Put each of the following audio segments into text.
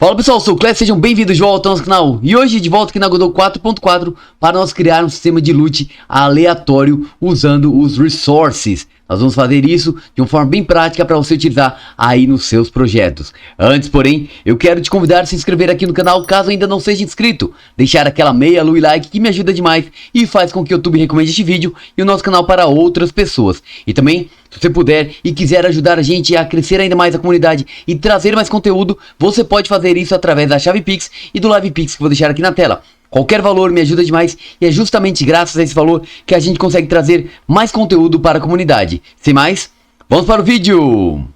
Fala pessoal, eu sou o Clé, sejam bem-vindos de volta ao nosso canal. E hoje de volta aqui na Godot 4.4 para nós criar um sistema de loot aleatório usando os resources. Nós vamos fazer isso de uma forma bem prática para você utilizar aí nos seus projetos. Antes, porém, eu quero te convidar a se inscrever aqui no canal caso ainda não seja inscrito. Deixar aquela meia lua e like que me ajuda demais e faz com que o YouTube recomende este vídeo e o nosso canal para outras pessoas. E também, se você puder e quiser ajudar a gente a crescer ainda mais a comunidade e trazer mais conteúdo, você pode fazer isso através da chave Pix e do Live Pix que eu vou deixar aqui na tela. Qualquer valor me ajuda demais e é justamente graças a esse valor que a gente consegue trazer mais conteúdo para a comunidade. Sem mais, vamos para o vídeo!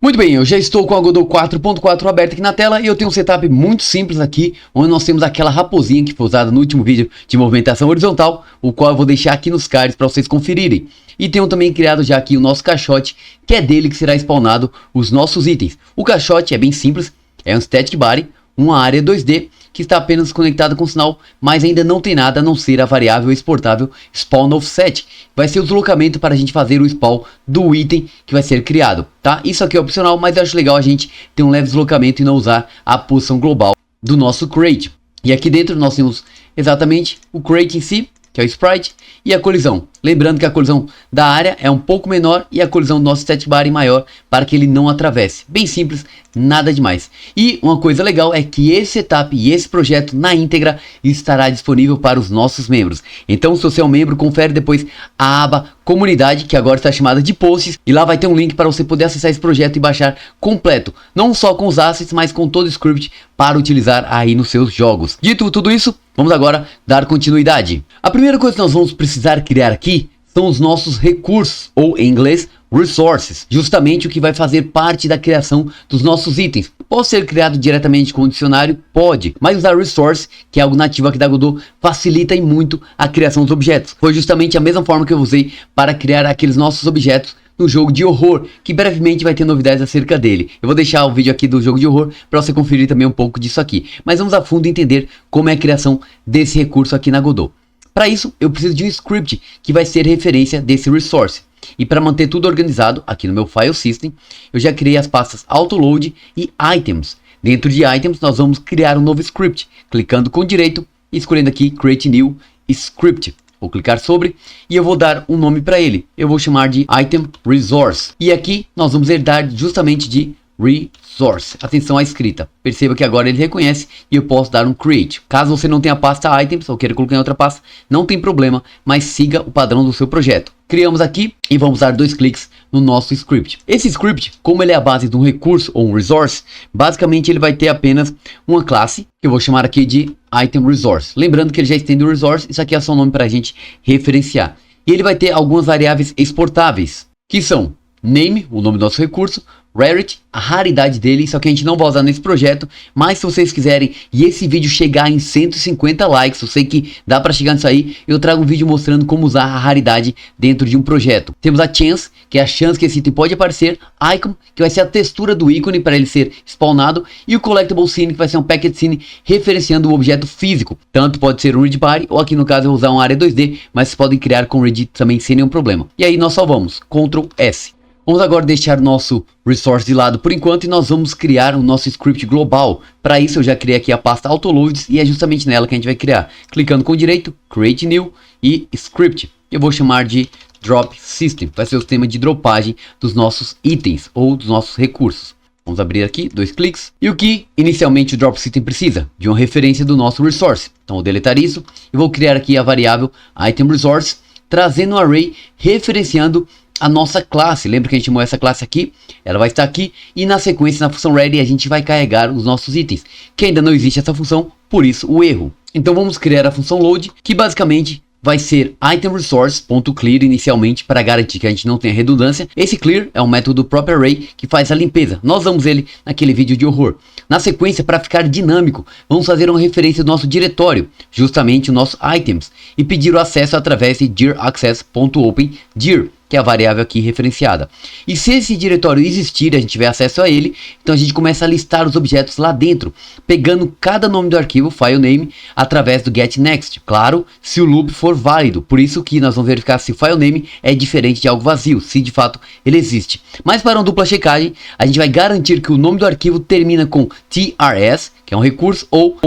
Muito bem, eu já estou com a Godot 4.4 aberta aqui na tela e eu tenho um setup muito simples aqui, onde nós temos aquela raposinha que foi usada no último vídeo de movimentação horizontal, o qual eu vou deixar aqui nos cards para vocês conferirem. E tenho também criado já aqui o nosso caixote, que é dele que será spawnado os nossos itens. O caixote é bem simples, é um static body, uma área 2D, que está apenas conectada com o sinal, mas ainda não tem nada a não ser a variável exportável spawn offset. Vai ser o deslocamento para a gente fazer o spawn do item que vai ser criado, tá? Isso aqui é opcional, mas eu acho legal a gente ter um leve deslocamento e não usar a posição global do nosso crate. E aqui dentro nós temos exatamente o crate em si, que é o sprite, e a colisão. Lembrando que a colisão da área é um pouco menor e a colisão do nosso static body maior para que ele não atravesse. Bem simples, nada demais. E uma coisa legal é que esse setup e esse projeto na íntegra estará disponível para os nossos membros. Então, se você é um membro, confere depois a aba comunidade, que agora está chamada de posts, e lá vai ter um link para você poder acessar esse projeto e baixar completo. Não só com os assets, mas com todo o script para utilizar aí nos seus jogos. Dito tudo isso, vamos agora dar continuidade. A primeira coisa que nós vamos precisar criar aqui são os nossos recursos, ou em inglês, resources. Justamente o que vai fazer parte da criação dos nossos itens. Pode ser criado diretamente com o dicionário? Pode. Mas usar resource, que é algo nativo aqui da Godot, facilita e muito a criação dos objetos. Foi justamente a mesma forma que eu usei para criar aqueles nossos objetos no jogo de horror, que brevemente vai ter novidades acerca dele. Eu vou deixar o vídeo aqui do jogo de horror para você conferir também um pouco disso aqui. Mas vamos a fundo entender como é a criação desse recurso aqui na Godot. Para isso, eu preciso de um script que vai ser referência desse resource. E para manter tudo organizado aqui no meu file system, eu já criei as pastas autoload e items. Dentro de items, nós vamos criar um novo script, clicando com direito e escolhendo aqui create new script. Vou clicar sobre e eu vou dar um nome para ele. Eu vou chamar de item resource. E aqui nós vamos herdar justamente de resource. Atenção à escrita. Perceba que agora ele reconhece e eu posso dar um create. Caso você não tenha pasta items ou queira colocar em outra pasta, não tem problema, mas siga o padrão do seu projeto. Criamos aqui e vamos dar 2 cliques no nosso script. Esse script, como ele é a base de um recurso ou um resource, basicamente ele vai ter apenas uma classe, que eu vou chamar aqui de item resource. Lembrando que ele já estende o resource, isso aqui é só um nome para a gente referenciar. E ele vai ter algumas variáveis exportáveis, que são name, o nome do nosso recurso, rarity, a raridade dele, isso aqui a gente não vai usar nesse projeto, mas se vocês quiserem e esse vídeo chegar em 150 likes, eu sei que dá para chegar nisso aí, eu trago um vídeo mostrando como usar a raridade dentro de um projeto. Temos a chance, que é a chance que esse item pode aparecer, icon, que vai ser a textura do ícone para ele ser spawnado, e o collectible scene, que vai ser um packet scene referenciando o objeto físico. Tanto pode ser um read body, ou aqui no caso eu vou usar uma área 2D, mas vocês podem criar com read também sem nenhum problema. E aí nós salvamos, Ctrl S. Vamos agora deixar nosso resource de lado por enquanto e nós vamos criar o nosso script global. Para isso eu já criei aqui a pasta autoloads e é justamente nela que a gente vai criar. Clicando com direito, create new e script. Eu vou chamar de drop system. Vai ser o sistema de dropagem dos nossos itens ou dos nossos recursos. Vamos abrir aqui, 2 cliques. E o que inicialmente o drop system precisa? De uma referência do nosso resource. Então vou deletar isso e vou criar aqui a variável item resource, trazendo um array referenciando a nossa classe. Lembra que a gente chamou essa classe aqui? Ela vai estar aqui e na sequência na função ready a gente vai carregar os nossos itens, que ainda não existe essa função, por isso o erro. Então vamos criar a função load, que basicamente vai ser itemResource.clear inicialmente para garantir que a gente não tenha redundância. Esse clear é um método do próprio array que faz a limpeza. Nós usamos ele naquele vídeo de horror. Na sequência, para ficar dinâmico, vamos fazer uma referência do nosso diretório, justamente o nosso items, e pedir o acesso através de dir access.open dir. que é a variável aqui referenciada. E se esse diretório existir, a gente tiver acesso a ele, então a gente começa a listar os objetos lá dentro, pegando cada nome do arquivo, file name, através do getNext. Claro, se o loop for válido, por isso que nós vamos verificar se o file name é diferente de algo vazio, se de fato ele existe. Mas para uma dupla checagem, a gente vai garantir que o nome do arquivo termina com TRS, que é um recurso, ou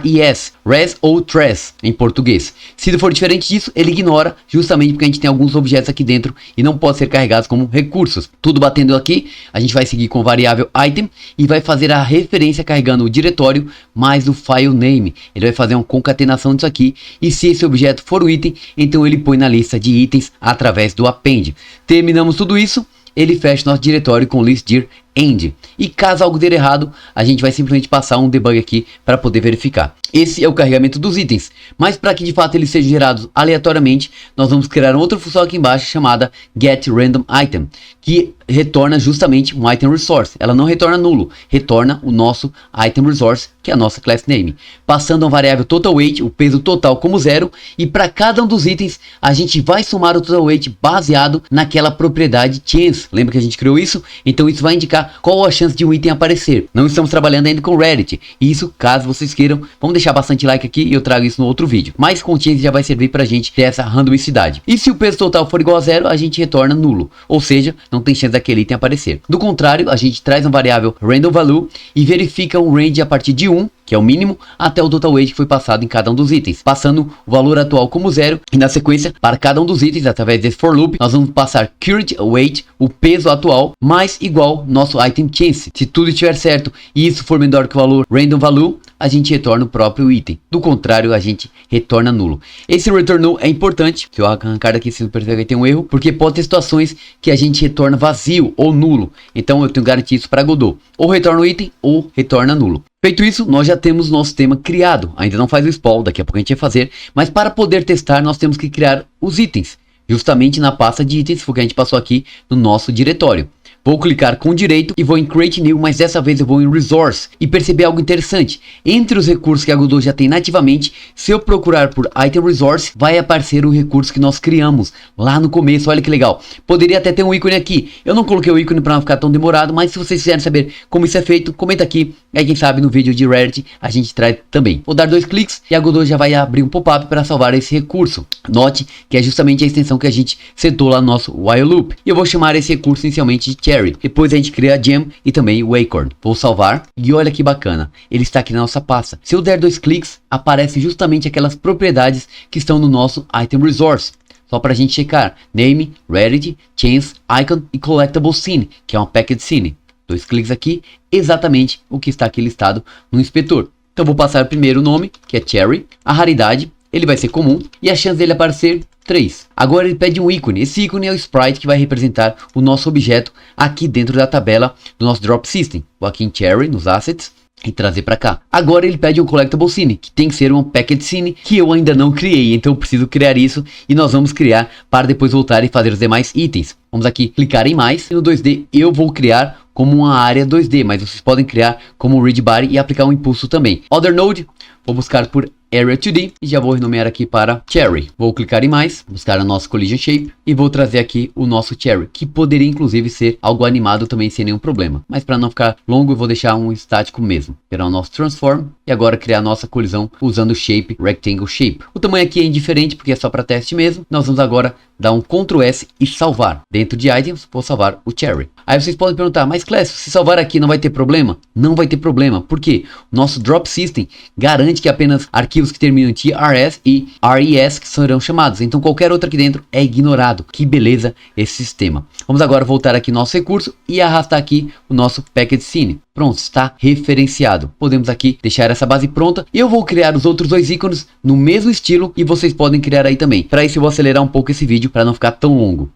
.res, res ou trace em português. Se for diferente disso, ele ignora, justamente porque a gente tem alguns objetos aqui dentro e não pode ser carregados como recursos. Tudo batendo aqui, a gente vai seguir com a variável item e vai fazer a referência carregando o diretório mais o file name. Ele vai fazer uma concatenação disso aqui e se esse objeto for o item, então ele põe na lista de itens através do append. Terminamos tudo isso, ele fecha nosso diretório com listdir end. E caso algo der errado, a gente vai simplesmente passar um debug aqui para poder verificar. Esse é o carregamento dos itens, mas para que de fato eles sejam gerados aleatoriamente, nós vamos criar outra função aqui embaixo chamada getRandomItem, que retorna justamente um item resource. Ela não retorna nulo, retorna o nosso item resource, que é a nossa class name, passando a variável total weight, o peso total como 0, e para cada um dos itens a gente vai somar o total weight baseado naquela propriedade chance. Lembra que a gente criou isso? Então isso vai indicar qual a chance de um item aparecer. Não estamos trabalhando ainda com Reddit, isso caso vocês queiram, vamos deixar bastante like aqui e eu trago isso no outro vídeo. Mas com chance já vai servir pra gente ter essa randomicidade. E se o peso total for igual a 0, a gente retorna nulo, ou seja, não tem chance daquele item aparecer. Do contrário, a gente traz uma variável random value e verifica um range a partir de 1, que é o mínimo, até o total weight que foi passado em cada um dos itens, passando o valor atual como 0 e na sequência, para cada um dos itens, através desse for loop, nós vamos passar current weight, o peso atual, mais igual nosso item chance. Se tudo estiver certo e isso for menor que o valor random value, a gente retorna o próprio item. Do contrário, a gente retorna nulo. Esse return null é importante. Se eu arrancar daqui, se não perceber que tem um erro, porque pode ter situações que a gente retorna vazio ou nulo. Então eu tenho que garantir isso para Godot. Ou retorna o item ou retorna nulo. Feito isso, nós já temos nosso tema criado. Ainda não faz o spawn, daqui a pouco a gente vai fazer. Mas para poder testar, nós temos que criar os itens. Justamente na pasta de itens, porque a gente passou aqui no nosso diretório. Vou clicar com direito e vou em Create New, mas dessa vez eu vou em Resource e perceber algo interessante. Entre os recursos que a Godot já tem nativamente, se eu procurar por Item Resource, vai aparecer o recurso que nós criamos lá no começo. Olha que legal. Poderia até ter um ícone aqui. Eu não coloquei o ícone para não ficar tão demorado, mas se vocês quiserem saber como isso é feito, comenta aqui. Aí quem sabe no vídeo de Reddit a gente traz também. Vou dar 2 cliques e a Godot já vai abrir um pop-up para salvar esse recurso. Note que é justamente a extensão que a gente setou lá no nosso while loop. E eu vou chamar esse recurso inicialmente de Cherry. Depois a gente cria a Gem e também o Acorn. Vou salvar e olha que bacana, ele está aqui na nossa pasta. Se eu der 2 cliques, aparece justamente aquelas propriedades que estão no nosso Item Resource. Só para a gente checar: Name, Rarity, Chance, Icon e Collectible Scene, que é uma Packed Scene. 2 cliques aqui, exatamente o que está aqui listado no inspetor. Então vou passar primeiro o nome, que é Cherry, a raridade, ele vai ser comum e a chance dele aparecer 3. Agora ele pede um ícone. Esse ícone é o sprite que vai representar o nosso objeto aqui dentro da tabela do nosso Drop System. Vou aqui em Cherry, nos Assets, e trazer para cá. Agora ele pede um Collectible Scene, que tem que ser uma Packed Scene, que eu ainda não criei, então eu preciso criar isso e nós vamos criar para depois voltar e fazer os demais itens. Vamos aqui clicar em mais e no 2D eu vou criar como uma área 2D, mas vocês podem criar como Read Body e aplicar um impulso também. Other Node, vou buscar por Area 2D e já vou renomear aqui para Cherry. Vou clicar em mais, buscar a nossa Collision Shape e vou trazer aqui o nosso Cherry, que poderia inclusive ser algo animado também sem nenhum problema. Mas para não ficar longo eu vou deixar um estático mesmo. Criar o nosso Transform e agora criar a nossa colisão usando o Shape Rectangle Shape. O tamanho aqui é indiferente porque é só para teste mesmo. Nós vamos agora dar um Ctrl S e salvar. Dentro de Items vou salvar o Cherry. Aí vocês podem perguntar, mas Clécio, se salvar aqui não vai ter problema? Não vai ter problema, porque o nosso Drop System garante que apenas arquivos que terminam em TRS e RES que serão chamados, então qualquer outro aqui dentro é ignorado. Que beleza esse sistema. Vamos agora voltar aqui no nosso recurso e arrastar aqui o nosso Packed Scene. Pronto, está referenciado. Podemos aqui deixar essa base pronta. Eu vou criar os outros 2 ícones no mesmo estilo e vocês podem criar aí também. Para isso eu vou acelerar um pouco esse vídeo para não ficar tão longo.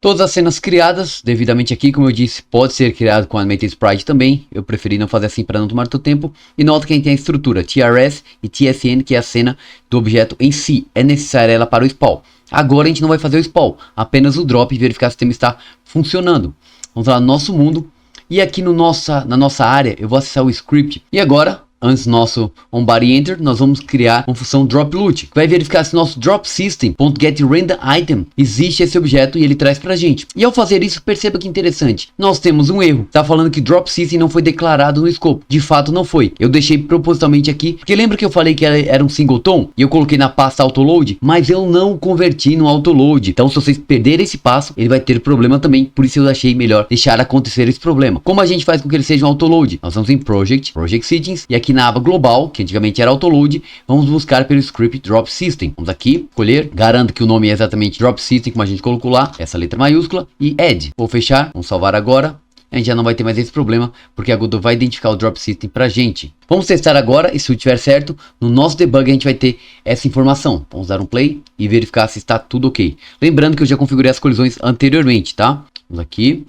Todas as cenas criadas devidamente aqui, como eu disse, pode ser criado com Animated Sprite também. Eu preferi não fazer assim para não tomar todo tempo. E nota que a gente tem a estrutura TRS e TSN, que é a cena do objeto em si. É necessária ela para o spawn. Agora a gente não vai fazer o spawn, apenas o drop e verificar se o sistema está funcionando. Vamos lá no nosso mundo E aqui no na nossa área, eu vou acessar o script. E agora, antes do nosso onBodyEnter, nós vamos criar uma função dropLoot, que vai verificar se nosso dropSystem.getRandomItem existe esse objeto e ele traz pra gente. E ao fazer isso, perceba que interessante, nós temos um erro. Tá falando que dropSystem não foi declarado no escopo. De fato não foi. Eu deixei propositalmente aqui, porque lembra que eu falei que era um singleton? E eu coloquei na pasta autoload, mas eu não converti no autoload. Então se vocês perderem esse passo, ele vai ter problema também. Por isso eu achei melhor deixar acontecer esse problema. Como a gente faz com que ele seja um autoload? Nós vamos em Project Settings, e aqui na aba global, que antigamente era autoload, vamos buscar pelo script dropSystem. Vamos aqui, escolher, garanto que o nome é exatamente dropSystem, como a gente colocou lá, essa letra maiúscula, e add. Vou fechar, vamos salvar agora. A gente já não vai ter mais esse problema, porque a Godot vai identificar o dropSystem pra gente. Vamos testar agora, e se tiver certo, no nosso debug a gente vai ter essa informação. Vamos dar um play e verificar se está tudo ok. Lembrando que eu já configurei as colisões anteriormente, tá? Vamos aqui.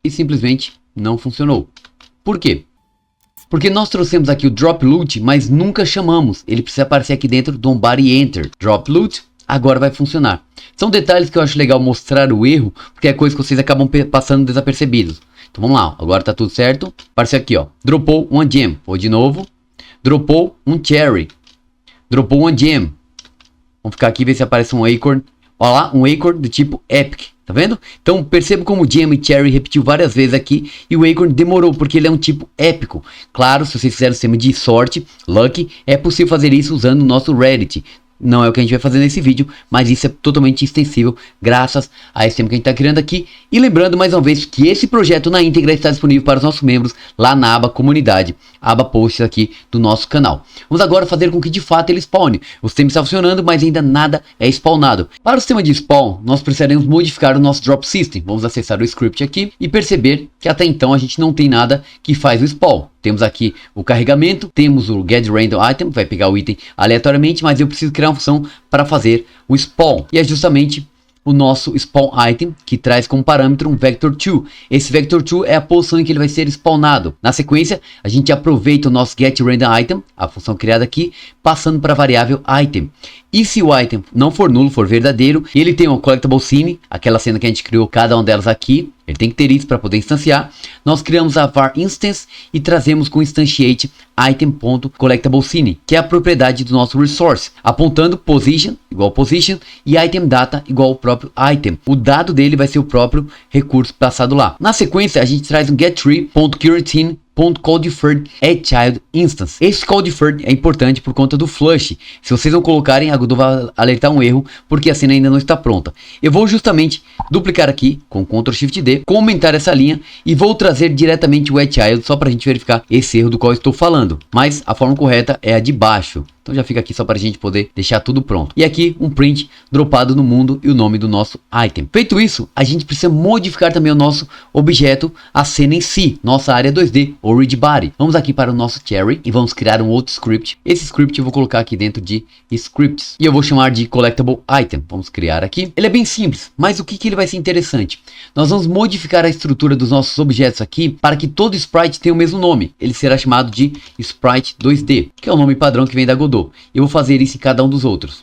E simplesmente não funcionou. Por quê? Porque nós trouxemos aqui o dropLoot, mas nunca chamamos. Ele precisa aparecer aqui dentro do onBodyEnter. dropLoot, agora vai funcionar. São detalhes que eu acho legal mostrar o erro, porque é coisa que vocês acabam passando desapercebidos. Então vamos lá, agora tá tudo certo. Apareceu aqui, ó, dropou uma gem. Vou de novo. Dropou um cherry. Dropou uma gem. Vamos ficar aqui e ver se aparece um acorn. Olha lá, um acorn do tipo epic. Tá vendo? Então perceba como o Gem e Cherry repetiu várias vezes aqui e o Acorn demorou porque ele é um tipo épico. Claro, se vocês fizeram o sistema de sorte, Lucky, é possível fazer isso usando o nosso Reddit. Não é o que a gente vai fazer nesse vídeo, mas isso é totalmente extensível graças a esse tema que a gente está criando aqui. E lembrando mais uma vez que esse projeto na íntegra está disponível para os nossos membros lá na aba comunidade, aba posts aqui do nosso canal. Vamos agora fazer com que de fato ele spawne. O sistema está funcionando, mas ainda nada é spawnado. Para o sistema de spawn, nós precisaremos modificar o nosso dropSystem. Vamos acessar o script aqui e perceber que até então a gente não tem nada que faz o spawn. Temos aqui o carregamento, temos o getRandomItem, vai pegar o item aleatoriamente, mas eu preciso criar uma função para fazer o spawn. E é justamente o nosso spawn item, que traz como parâmetro um vector2. Esse vector2 é a posição em que ele vai ser spawnado. Na sequência, a gente aproveita o nosso getRandomItem, a função criada aqui, passando para a variável item. E se o item não for nulo, for verdadeiro, ele tem uma collectible scene, aquela cena que a gente criou cada uma delas aqui, ele tem que ter isso para poder instanciar. Nós criamos a var instance e trazemos com instantiate item.collectible scene, que é a propriedade do nosso resource, apontando position igual position e item data igual ao próprio item. O dado dele vai ser o próprio recurso passado lá. Na sequência, a gente traz um getTree.callDeferredAtChildInstance. Esse callDeferred é importante por conta do flush. Se vocês não colocarem, a Godot vai alertar um erro porque a cena ainda não está pronta. Eu vou justamente duplicar aqui com Ctrl Shift D, comentar essa linha e vou trazer diretamente o atChild só para a gente verificar esse erro do qual estou falando. Mas a forma correta é a de baixo. Então já fica aqui só para a gente poder deixar tudo pronto. E aqui um print dropado no mundo e o nome do nosso item. Feito isso, a gente precisa modificar também o nosso objeto, a cena em si, nossa área 2D, ou ReadBody. Vamos aqui para o nosso Cherry e vamos criar um outro script. Esse script eu vou colocar aqui dentro de scripts e eu vou chamar de collectible item. Vamos criar aqui. Ele é bem simples, mas o que ele vai ser interessante? Nós vamos modificar a estrutura dos nossos objetos aqui para que todo sprite tenha o mesmo nome. Ele será chamado de sprite 2D, que é o nome padrão que vem da Godot. Eu vou fazer isso em cada um dos outros.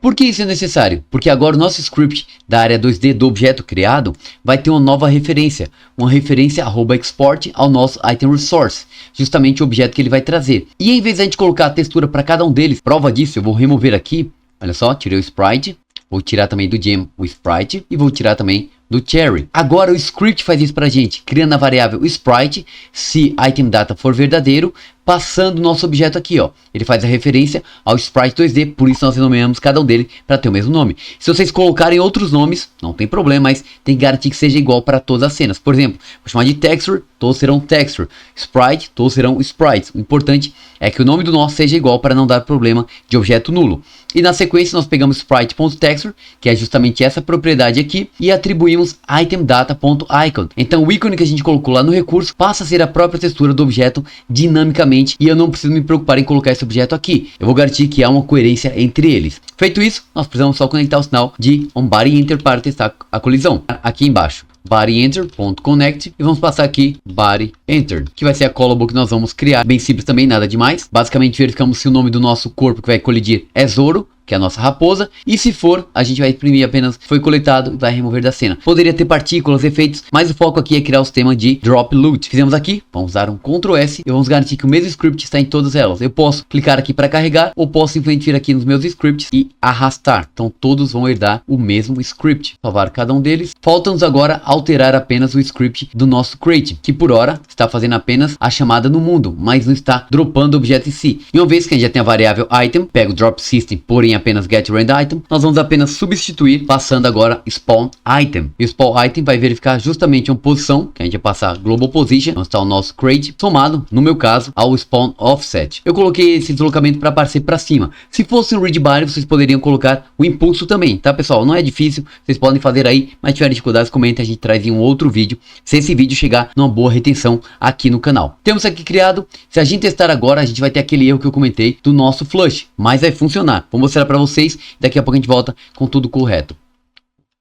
Por que isso é necessário? Porque agora o nosso script da área 2D do objeto criado vai ter uma nova referência. Uma referência @export ao nosso item resource. Justamente o objeto que ele vai trazer. E em vez de a gente colocar a textura para cada um deles, prova disso, eu vou remover aqui. Olha só, tirei o sprite. Vou tirar também do Gem o sprite. E vou tirar também do Cherry. Agora o script faz isso pra gente, criando a variável sprite, se item data for verdadeiro, passando o nosso objeto aqui, ó. Ele faz a referência ao sprite 2D, por isso nós renomeamos cada um deles para ter o mesmo nome. Se vocês colocarem outros nomes, não tem problema, mas tem que garantir que seja igual para todas as cenas. Por exemplo, vou chamar de texture, todos serão texture. Sprite, todos serão sprites. O importante é que o nome do nosso seja igual para não dar problema de objeto nulo. E na sequência nós pegamos sprite.texture, que é justamente essa propriedade aqui, e atribuímos itemData.icon. Então o ícone que a gente colocou lá no recurso passa a ser a própria textura do objeto dinamicamente, e eu não preciso me preocupar em colocar esse objeto aqui. Eu vou garantir que há uma coerência entre eles. Feito isso, nós precisamos só conectar o sinal de onBodyEnter para testar a colisão. Aqui embaixo, bodyEnter.connect, e vamos passar aqui bodyEnter, que vai ser a callable que nós vamos criar. Bem simples também, nada demais. Basicamente verificamos se o nome do nosso corpo que vai colidir é Zoro. que é a nossa raposa, e se for, a gente vai imprimir apenas foi coletado e vai remover da cena. Poderia ter partículas, efeitos, mas o foco aqui é criar o sistema de drop loot. Fizemos aqui, vamos usar um Ctrl S e vamos garantir que o mesmo script está em todas elas. Eu posso clicar aqui para carregar, ou posso simplesmente vir aqui nos meus scripts e arrastar. Então todos vão herdar o mesmo script. Salvar cada um deles. Falta-nos agora alterar apenas o script do nosso crate, que por hora está fazendo apenas a chamada no mundo, mas não está dropando o objeto em si. E uma vez que a gente já tem a variável item, pega o drop system, porém apenas get random item, nós vamos apenas substituir, passando agora spawn item. E o spawn item vai verificar justamente uma posição, que a gente vai passar global position, onde está o nosso crate, somado, no meu caso, ao spawn offset. Eu coloquei esse deslocamento para aparecer para cima. Se fosse um read body, vocês poderiam colocar o impulso também, tá pessoal? Não é difícil, vocês podem fazer aí, mas se tiverem dificuldades, comentem, a gente traz em um outro vídeo, se esse vídeo chegar numa boa retenção aqui no canal. Temos aqui criado, se a gente testar agora, a gente vai ter aquele erro que eu comentei do nosso flush, mas vai funcionar. Vou mostrar para vocês, daqui a pouco a gente volta com tudo correto.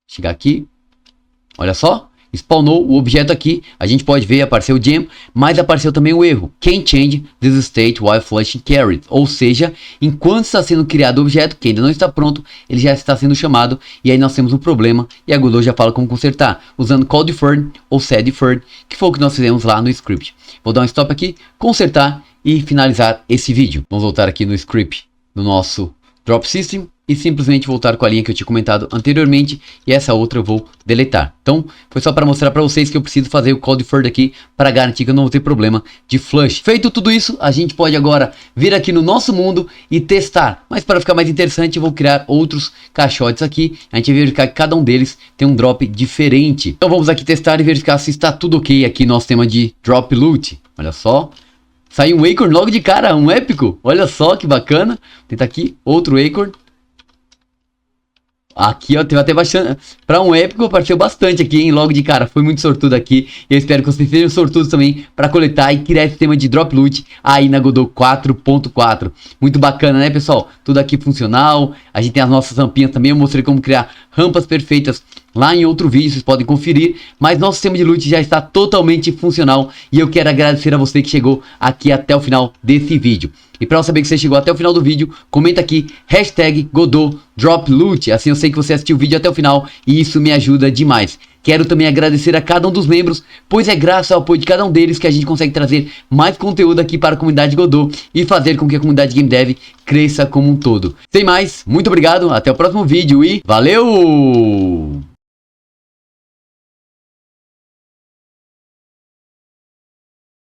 Chegar aqui, olha só, spawnou o objeto aqui, a gente pode ver, apareceu o gem, mas apareceu também o erro, can't change this state while flushing carried, ou seja, enquanto está sendo criado o objeto, que ainda não está pronto, ele já está sendo chamado, e aí nós temos um problema, e a Godot já fala como consertar, usando call deferred ou set deferred, que foi o que nós fizemos lá no script. Vou dar um stop aqui, consertar e finalizar esse vídeo. Vamos voltar aqui no script do nosso drop system, e simplesmente voltar com a linha que eu tinha comentado anteriormente, e essa outra eu vou deletar. Então foi só para mostrar para vocês que eu preciso fazer o call deferred aqui para garantir que eu não vou ter problema de flush. Feito tudo isso, a gente pode agora vir aqui no nosso mundo e testar, mas para ficar mais interessante eu vou criar outros caixotes aqui, a gente vai verificar que cada um deles tem um drop diferente. Então vamos aqui testar e verificar se está tudo ok aqui no nosso tema de drop loot. Olha só, saiu um acorn logo de cara, um épico, olha só que bacana. Vou tentar aqui outro acorn. Aqui, ó, teve até bastante. Pra um épico apareceu bastante aqui, hein? Logo de cara, foi muito sortudo aqui. Eu espero que vocês sejam sortudos também pra coletar e criar esse sistema de drop loot aí na Godot 4.4. Muito bacana, né, pessoal? Tudo aqui funcional. A gente tem as nossas rampinhas também. Eu mostrei como criar rampas perfeitas lá em outro vídeo, vocês podem conferir. Mas nosso sistema de loot já está totalmente funcional. E eu quero agradecer a você que chegou aqui até o final desse vídeo. E para eu saber que você chegou até o final do vídeo, comenta aqui, hashtag Godot Drop Loot. Assim eu sei que você assistiu o vídeo até o final e isso me ajuda demais. Quero também agradecer a cada um dos membros, pois é graças ao apoio de cada um deles que a gente consegue trazer mais conteúdo aqui para a comunidade Godot e fazer com que a comunidade Game Dev cresça como um todo. Sem mais, muito obrigado, até o próximo vídeo e valeu!